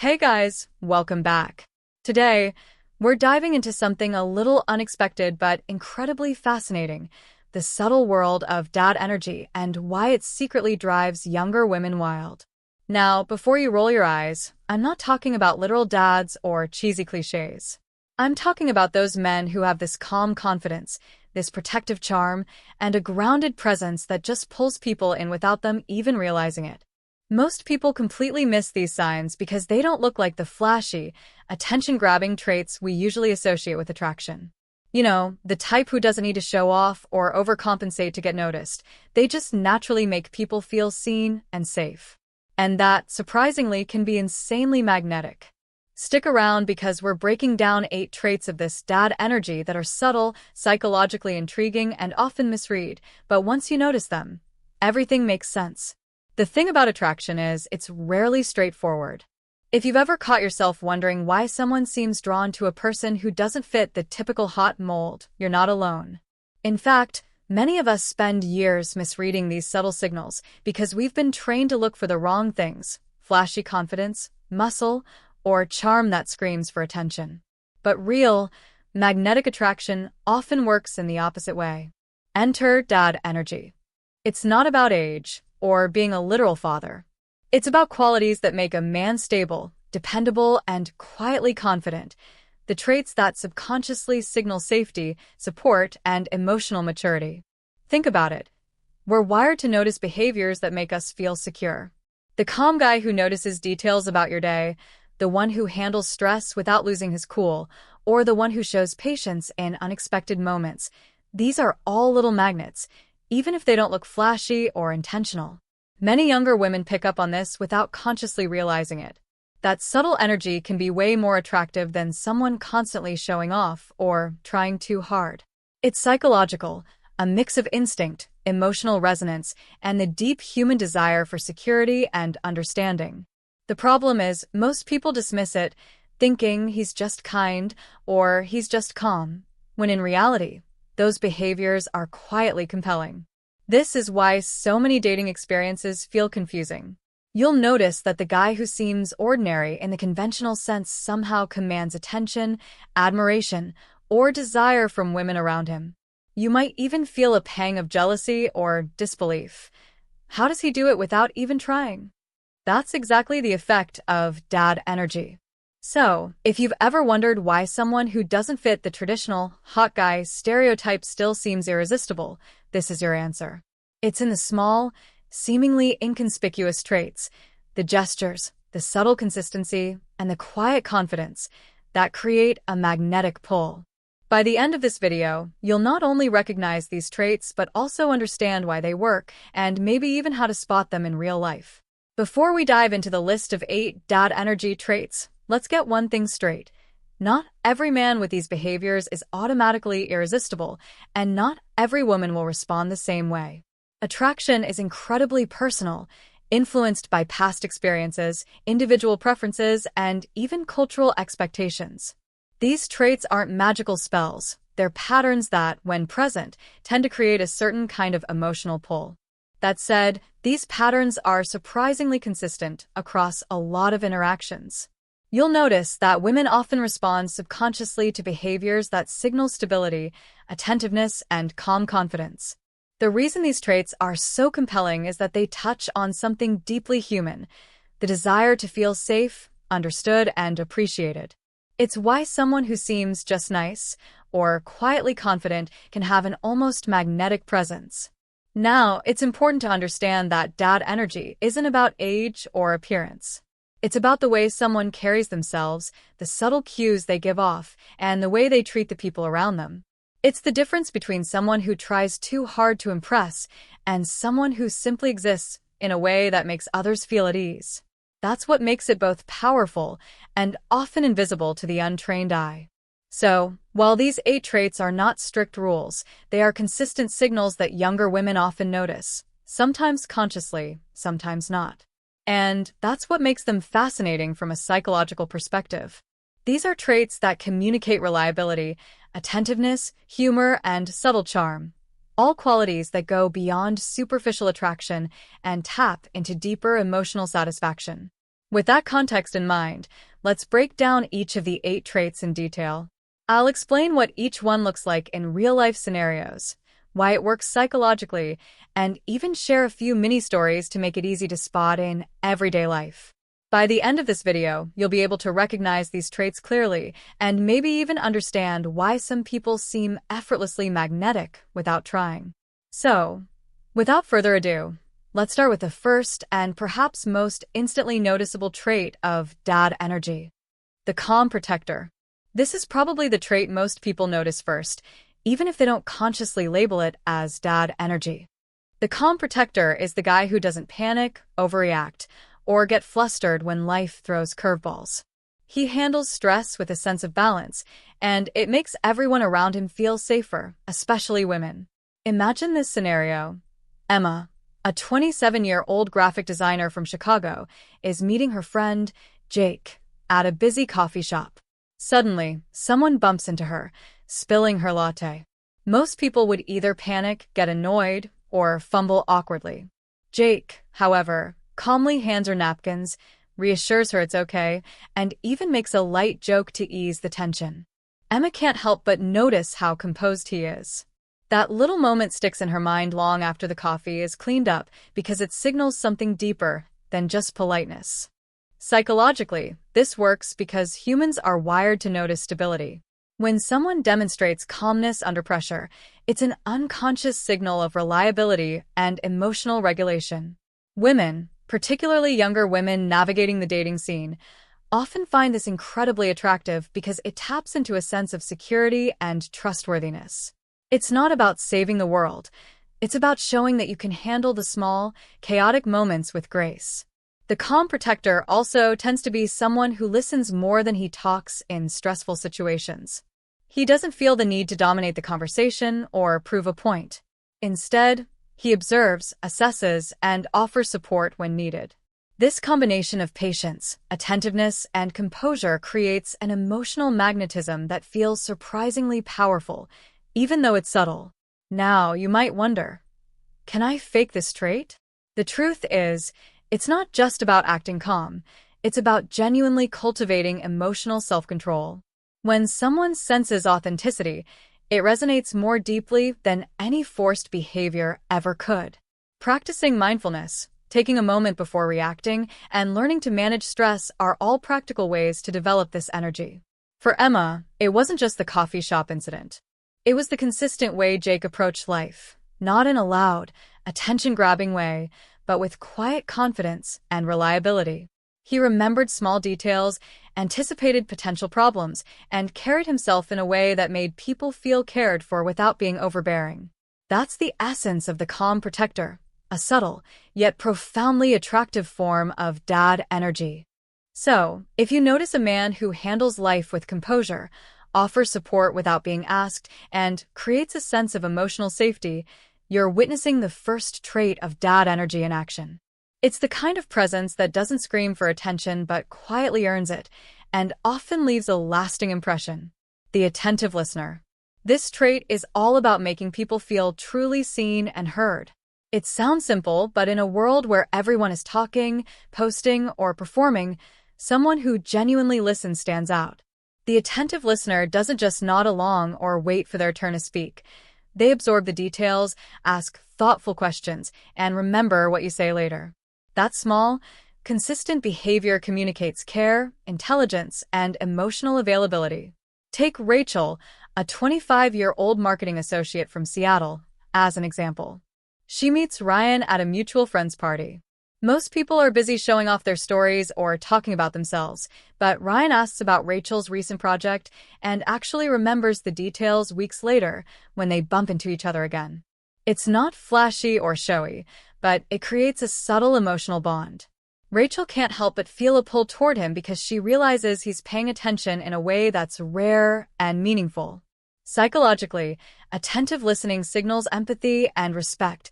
Hey guys, welcome back. Today, we're diving into something a little unexpected but incredibly fascinating, the subtle world of dad energy and why it secretly drives younger women wild. Now, before you roll your eyes, I'm not talking about literal dads or cheesy cliches. I'm talking about those men who have this calm confidence, this protective charm, and a grounded presence that just pulls people in without them even realizing it. Most people completely miss these signs because they don't look like the flashy, attention-grabbing traits we usually associate with attraction. You know, the type who doesn't need to show off or overcompensate to get noticed. They just naturally make people feel seen and safe. And that, surprisingly, can be insanely magnetic. Stick around because we're breaking down 8 traits of this dad energy that are subtle, psychologically intriguing, and often misread, but once you notice them, everything makes sense. The thing about attraction is, it's rarely straightforward. If you've ever caught yourself wondering why someone seems drawn to a person who doesn't fit the typical hot mold, you're not alone. In fact, many of us spend years misreading these subtle signals because we've been trained to look for the wrong things: flashy confidence, muscle, or charm that screams for attention. But real, magnetic attraction often works in the opposite way. Enter dad energy. It's not about age or being a literal father. It's about qualities that make a man stable, dependable, and quietly confident, the traits that subconsciously signal safety, support, and emotional maturity. Think about it. We're wired to notice behaviors that make us feel secure. The calm guy who notices details about your day, the one who handles stress without losing his cool, or the one who shows patience in unexpected moments. These are all little magnets, even if they don't look flashy or intentional. Many younger women pick up on this without consciously realizing it. That subtle energy can be way more attractive than someone constantly showing off or trying too hard. It's psychological, a mix of instinct, emotional resonance, and the deep human desire for security and understanding. The problem is, most people dismiss it, thinking he's just kind or he's just calm, when in reality, those behaviors are quietly compelling. This is why so many dating experiences feel confusing. You'll notice that the guy who seems ordinary in the conventional sense somehow commands attention, admiration, or desire from women around him. You might even feel a pang of jealousy or disbelief. How does he do it without even trying? That's exactly the effect of dad energy. So, if you've ever wondered why someone who doesn't fit the traditional hot guy stereotype still seems irresistible, this is your answer. It's in the small, seemingly inconspicuous traits, the gestures, the subtle consistency, and the quiet confidence that create a magnetic pull. By the end of this video, you'll not only recognize these traits but also understand why they work and maybe even how to spot them in real life. Before we dive into the list of 8 dad energy traits, let's get one thing straight. Not every man with these behaviors is automatically irresistible, and not every woman will respond the same way. Attraction is incredibly personal, influenced by past experiences, individual preferences, and even cultural expectations. These traits aren't magical spells. They're patterns that, when present, tend to create a certain kind of emotional pull. That said, these patterns are surprisingly consistent across a lot of interactions. You'll notice that women often respond subconsciously to behaviors that signal stability, attentiveness, and calm confidence. The reason these traits are so compelling is that they touch on something deeply human, the desire to feel safe, understood, and appreciated. It's why someone who seems just nice or quietly confident can have an almost magnetic presence. Now, it's important to understand that dad energy isn't about age or appearance. It's about the way someone carries themselves, the subtle cues they give off, and the way they treat the people around them. It's the difference between someone who tries too hard to impress and someone who simply exists in a way that makes others feel at ease. That's what makes it both powerful and often invisible to the untrained eye. So, while these 8 traits are not strict rules, they are consistent signals that younger women often notice, sometimes consciously, sometimes not. And that's what makes them fascinating from a psychological perspective. These are traits that communicate reliability, attentiveness, humor, and subtle charm, all qualities that go beyond superficial attraction and tap into deeper emotional satisfaction. With that context in mind, let's break down each of the 8 traits in detail. I'll explain what each one looks like in real-life scenarios, why it works psychologically, and even share a few mini-stories to make it easy to spot in everyday life. By the end of this video, you'll be able to recognize these traits clearly and maybe even understand why some people seem effortlessly magnetic without trying. So, without further ado, let's start with the first and perhaps most instantly noticeable trait of dad energy: the calm protector. This is probably the trait most people notice first, even if they don't consciously label it as dad energy. The calm protector is the guy who doesn't panic, overreact, or get flustered when life throws curveballs. He handles stress with a sense of balance, and it makes everyone around him feel safer, especially women. Imagine this scenario. Emma, a 27-year-old graphic designer from Chicago, is meeting her friend, Jake, at a busy coffee shop. Suddenly, someone bumps into her, spilling her latte. Most people would either panic, get annoyed, or fumble awkwardly. Jake, however, calmly hands her napkins, reassures her it's okay, and even makes a light joke to ease the tension. Emma can't help but notice how composed he is. That little moment sticks in her mind long after the coffee is cleaned up because it signals something deeper than just politeness. Psychologically, this works because humans are wired to notice stability. When someone demonstrates calmness under pressure, it's an unconscious signal of reliability and emotional regulation. Women, particularly younger women navigating the dating scene, often find this incredibly attractive because it taps into a sense of security and trustworthiness. It's not about saving the world. It's about showing that you can handle the small, chaotic moments with grace. The calm protector also tends to be someone who listens more than he talks in stressful situations. He doesn't feel the need to dominate the conversation or prove a point. Instead, he observes, assesses, and offers support when needed. This combination of patience, attentiveness, and composure creates an emotional magnetism that feels surprisingly powerful, even though it's subtle. Now, you might wonder, can I fake this trait? The truth is, it's not just about acting calm, it's about genuinely cultivating emotional self-control. When someone senses authenticity, it resonates more deeply than any forced behavior ever could. Practicing mindfulness, taking a moment before reacting, and learning to manage stress are all practical ways to develop this energy. For Emma, it wasn't just the coffee shop incident. It was the consistent way Jake approached life, not in a loud, attention-grabbing way, but with quiet confidence and reliability. He remembered small details, anticipated potential problems, and carried himself in a way that made people feel cared for without being overbearing. That's the essence of the calm protector, a subtle, yet profoundly attractive form of dad energy. So, if you notice a man who handles life with composure, offers support without being asked, and creates a sense of emotional safety, you're witnessing the first trait of dad energy in action. It's the kind of presence that doesn't scream for attention but quietly earns it, and often leaves a lasting impression. The attentive listener. This trait is all about making people feel truly seen and heard. It sounds simple, but in a world where everyone is talking, posting, or performing, someone who genuinely listens stands out. The attentive listener doesn't just nod along or wait for their turn to speak. They absorb the details, ask thoughtful questions, and remember what you say later. That small, consistent behavior communicates care, intelligence, and emotional availability. Take Rachel, a 25-year-old marketing associate from Seattle, as an example. She meets Ryan at a mutual friend's party. Most people are busy showing off their stories or talking about themselves, but Ryan asks about Rachel's recent project and actually remembers the details weeks later when they bump into each other again. It's not flashy or showy, but it creates a subtle emotional bond. Rachel can't help but feel a pull toward him because she realizes he's paying attention in a way that's rare and meaningful. Psychologically, attentive listening signals empathy and respect,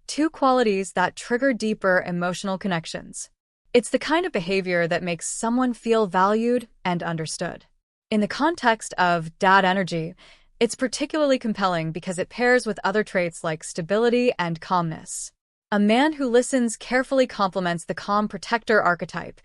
two qualities that trigger deeper emotional connections. It's the kind of behavior that makes someone feel valued and understood. In the context of dad energy, it's particularly compelling because it pairs with other traits like stability and calmness. A man who listens carefully complements the calm protector archetype.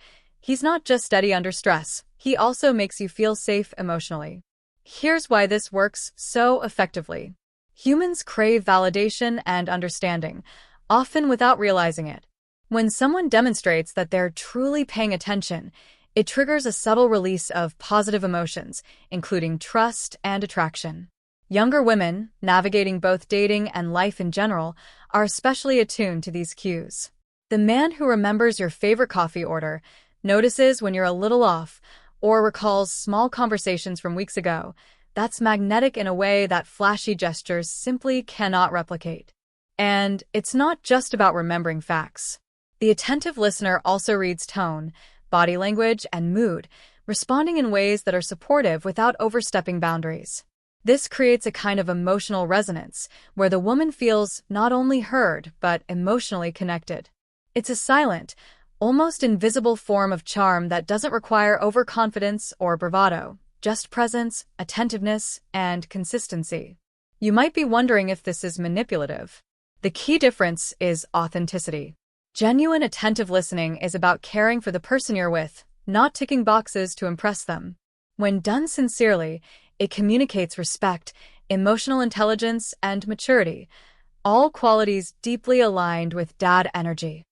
He's not just steady under stress, he also makes you feel safe emotionally. Here's why this works so effectively. Humans crave validation and understanding, often without realizing it. When someone demonstrates that they're truly paying attention, it triggers a subtle release of positive emotions, including trust and attraction. Younger women, navigating both dating and life in general, are especially attuned to these cues. The man who remembers your favorite coffee order, notices when you're a little off, or recalls small conversations from weeks ago, that's magnetic in a way that flashy gestures simply cannot replicate. And it's not just about remembering facts. The attentive listener also reads tone, body language, and mood, responding in ways that are supportive without overstepping boundaries. This creates a kind of emotional resonance, where the woman feels not only heard, but emotionally connected. It's a silent, almost invisible form of charm that doesn't require overconfidence or bravado, just presence, attentiveness, and consistency. You might be wondering if this is manipulative. The key difference is authenticity. Genuine attentive listening is about caring for the person you're with, not ticking boxes to impress them. When done sincerely, it communicates respect, emotional intelligence, and maturity, all qualities deeply aligned with dad energy.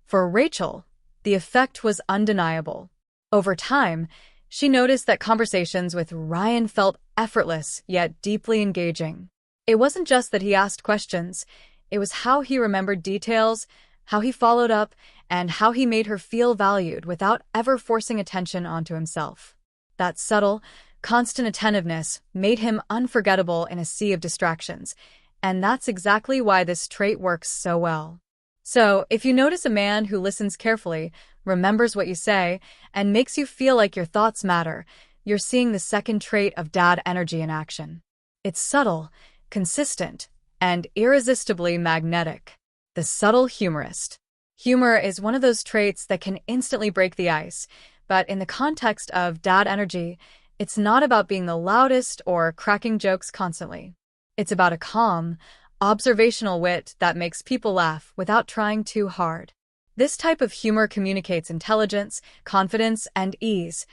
For Rachel, the effect was undeniable. Over time, she noticed that conversations with Ryan felt effortless yet deeply engaging. It wasn't just that he asked questions, it was how he remembered details, how he followed up, and how he made her feel valued without ever forcing attention onto himself. That subtle, constant attentiveness made him unforgettable in a sea of distractions, and that's exactly why this trait works so well. So, if you notice a man who listens carefully, remembers what you say, and makes you feel like your thoughts matter, you're seeing the second trait of dad energy in action. It's subtle, consistent, and irresistibly magnetic. The subtle humorist. Humor is one of those traits that can instantly break the ice, but in the context of dad energy, it's not about being the loudest or cracking jokes constantly. It's about a calm, observational wit that makes people laugh without trying too hard. This type of humor communicates intelligence, confidence, and ease,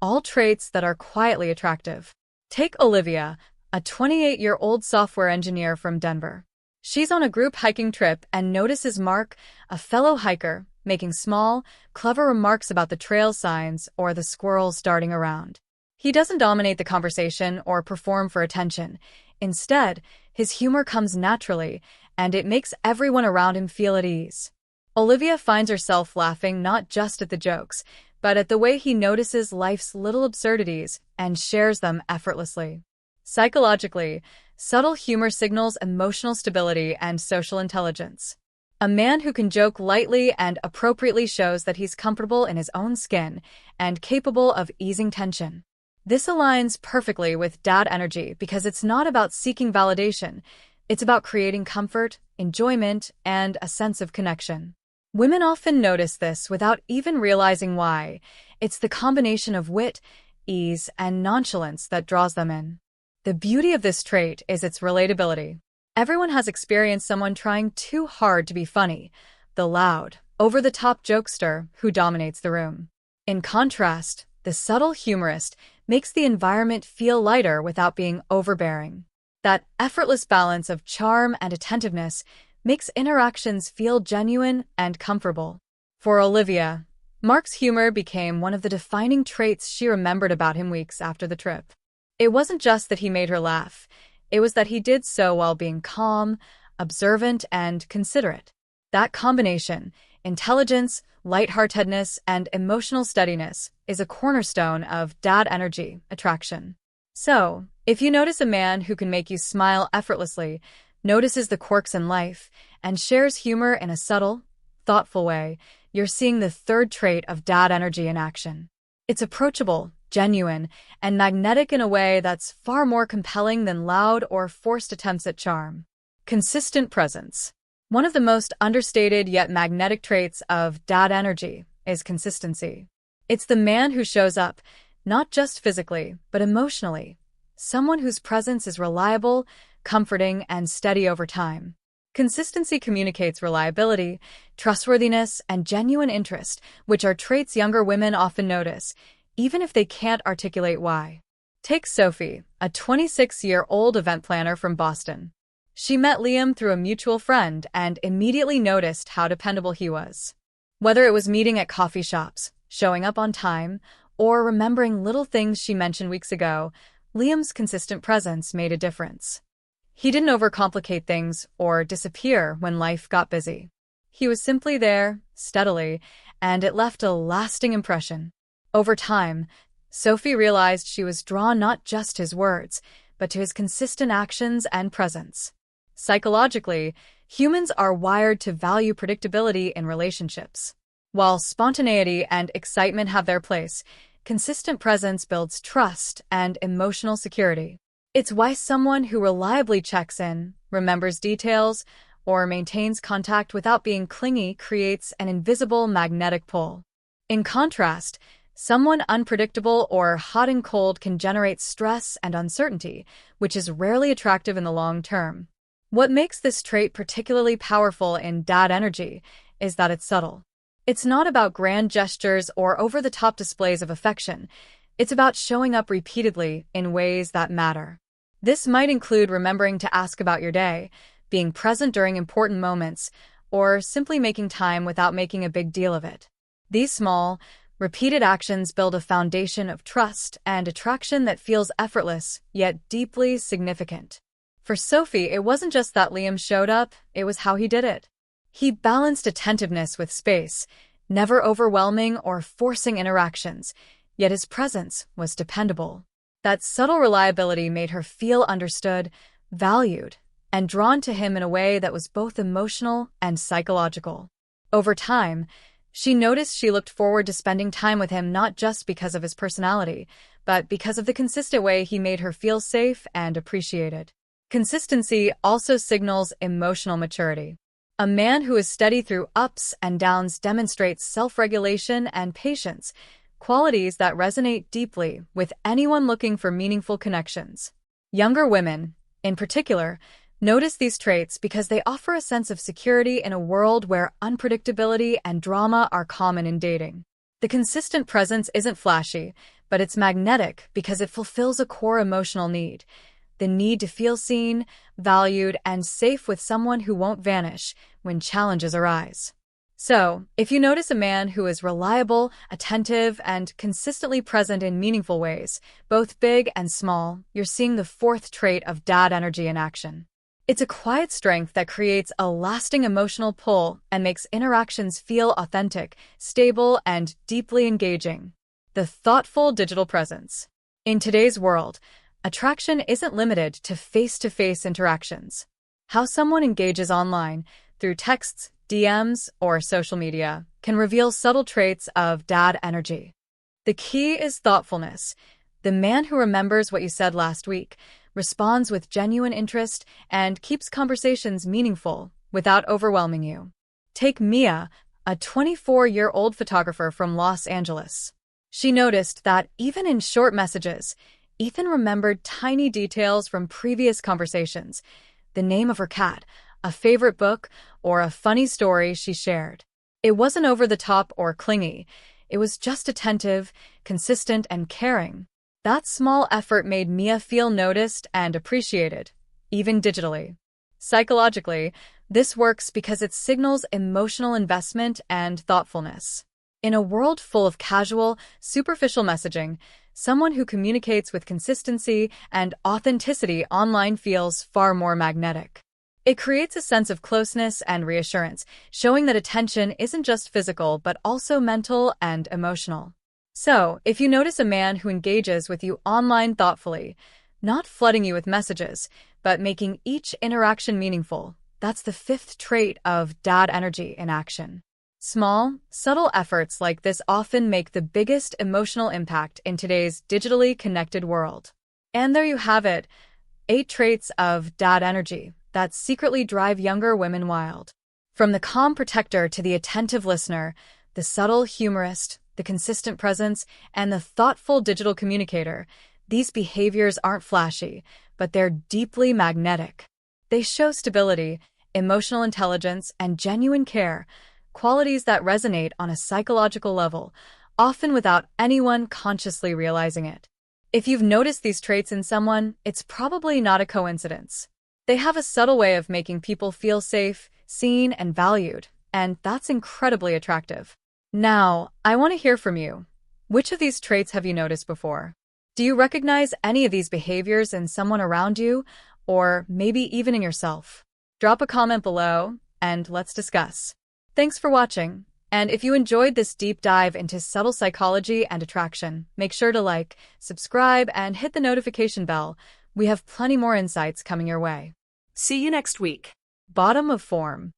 all traits that are quietly attractive. Take Olivia, a 28-year-old software engineer from Denver. She's on a group hiking trip and notices Mark, a fellow hiker, making small, clever remarks about the trail signs or the squirrels darting around. He doesn't dominate the conversation or perform for attention. Instead, his humor comes naturally, and it makes everyone around him feel at ease. Olivia finds herself laughing not just at the jokes, but at the way he notices life's little absurdities and shares them effortlessly. Psychologically, subtle humor signals emotional stability and social intelligence. A man who can joke lightly and appropriately shows that he's comfortable in his own skin and capable of easing tension. This aligns perfectly with dad energy because it's not about seeking validation, it's about creating comfort, enjoyment, and a sense of connection. Women often notice this without even realizing why. It's the combination of wit, ease, and nonchalance that draws them in. The beauty of this trait is its relatability. Everyone has experienced someone trying too hard to be funny, the loud, over-the-top jokester who dominates the room. In contrast, the subtle humorist makes the environment feel lighter without being overbearing. That effortless balance of charm and attentiveness makes interactions feel genuine and comfortable. For Olivia, Mark's humor became one of the defining traits she remembered about him weeks after the trip. It wasn't just that he made her laugh, it was that he did so while being calm, observant, and considerate. That combination, intelligence, lightheartedness, and emotional steadiness, is a cornerstone of dad energy attraction. So, if you notice a man who can make you smile effortlessly, notices the quirks in life, and shares humor in a subtle, thoughtful way, you're seeing the third trait of dad energy in action. It's approachable, genuine, and magnetic in a way that's far more compelling than loud or forced attempts at charm. Consistent presence. One of the most understated yet magnetic traits of dad energy is consistency. It's the man who shows up, not just physically, but emotionally. Someone whose presence is reliable, comforting, and steady over time. Consistency communicates reliability, trustworthiness, and genuine interest, which are traits younger women often notice, even if they can't articulate why. Take Sophie, a 26-year-old event planner from Boston. She met Liam through a mutual friend and immediately noticed how dependable he was. Whether it was meeting at coffee shops, showing up on time, or remembering little things she mentioned weeks ago, Liam's consistent presence made a difference. He didn't overcomplicate things or disappear when life got busy. He was simply there, steadily, and it left a lasting impression. Over time, Sophie realized she was drawn not just to his words, but to his consistent actions and presence. Psychologically, humans are wired to value predictability in relationships. While spontaneity and excitement have their place, consistent presence builds trust and emotional security. It's why someone who reliably checks in, remembers details, or maintains contact without being clingy creates an invisible magnetic pull. In contrast, someone unpredictable or hot and cold can generate stress and uncertainty, which is rarely attractive in the long term. What makes this trait particularly powerful in dad energy is that it's subtle. It's not about grand gestures or over-the-top displays of affection. It's about showing up repeatedly in ways that matter. This might include remembering to ask about your day, being present during important moments, or simply making time without making a big deal of it. These small, repeated actions build a foundation of trust and attraction that feels effortless, yet deeply significant. For Sophie, it wasn't just that Liam showed up, it was how he did it. He balanced attentiveness with space, never overwhelming or forcing interactions, yet his presence was dependable. That subtle reliability made her feel understood, valued, and drawn to him in a way that was both emotional and psychological. Over time, she noticed she looked forward to spending time with him not just because of his personality, but because of the consistent way he made her feel safe and appreciated. Consistency also signals emotional maturity. A man who is steady through ups and downs demonstrates self-regulation and patience, qualities that resonate deeply with anyone looking for meaningful connections. Younger women, in particular, notice these traits because they offer a sense of security in a world where unpredictability and drama are common in dating. The consistent presence isn't flashy, but it's magnetic because it fulfills a core emotional need. The need to feel seen, valued, and safe with someone who won't vanish when challenges arise. So, if you notice a man who is reliable, attentive, and consistently present in meaningful ways, both big and small, you're seeing the fourth trait of dad energy in action. It's a quiet strength that creates a lasting emotional pull and makes interactions feel authentic, stable, and deeply engaging. The thoughtful digital presence. In today's world, attraction isn't limited to face-to-face interactions. How someone engages online, through texts, DMs, or social media, can reveal subtle traits of dad energy. The key is thoughtfulness. The man who remembers what you said last week, responds with genuine interest, and keeps conversations meaningful without overwhelming you. Take Mia, a 24-year-old photographer from Los Angeles. She noticed that even in short messages, Ethan remembered tiny details from previous conversations, the name of her cat, a favorite book, or a funny story she shared. It wasn't over the top or clingy. It was just attentive, consistent, and caring. That small effort made Mia feel noticed and appreciated, even digitally. Psychologically, this works because it signals emotional investment and thoughtfulness. In a world full of casual, superficial messaging, someone who communicates with consistency and authenticity online feels far more magnetic. It creates a sense of closeness and reassurance, showing that attention isn't just physical but also mental and emotional. So, if you notice a man who engages with you online thoughtfully, not flooding you with messages, but making each interaction meaningful, that's the fifth trait of dad energy in action. Small, subtle efforts like this often make the biggest emotional impact in today's digitally connected world. And there you have it, 8 traits of dad energy that secretly drive younger women wild. From the calm protector to the attentive listener, the subtle humorist, the consistent presence, and the thoughtful digital communicator, these behaviors aren't flashy, but they're deeply magnetic. They show stability, emotional intelligence, and genuine care, qualities that resonate on a psychological level, often without anyone consciously realizing it. If you've noticed these traits in someone, it's probably not a coincidence. They have a subtle way of making people feel safe, seen, and valued, and that's incredibly attractive. Now, I want to hear from you. Which of these traits have you noticed before? Do you recognize any of these behaviors in someone around you, or maybe even in yourself? Drop a comment below, and let's discuss. Thanks for watching, and if you enjoyed this deep dive into subtle psychology and attraction, make sure to like, subscribe, and hit the notification bell. We have plenty more insights coming your way. See you next week. Bottom of form.